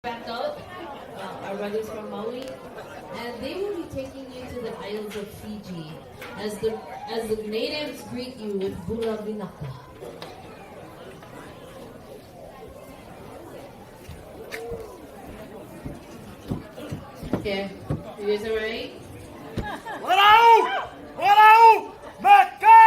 Back up, our brothers from Maui, and they will be taking you to the Isles of Fiji as the natives greet you with Bula Vinaka. Okay, you guys alright? Walau! Walau! Mecca!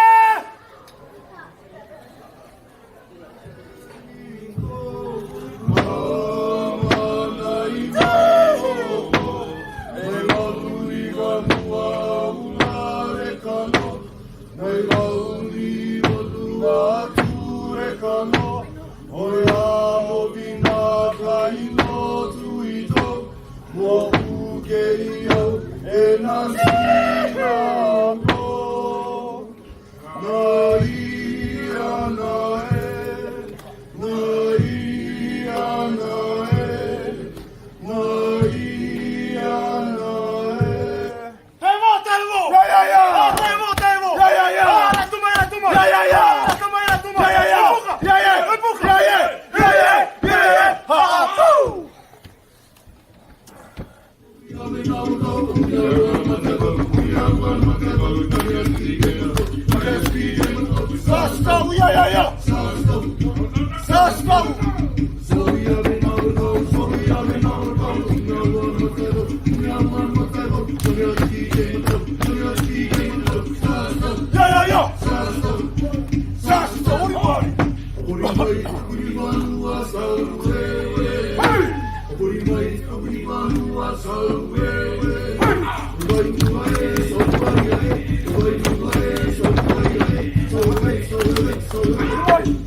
Hey!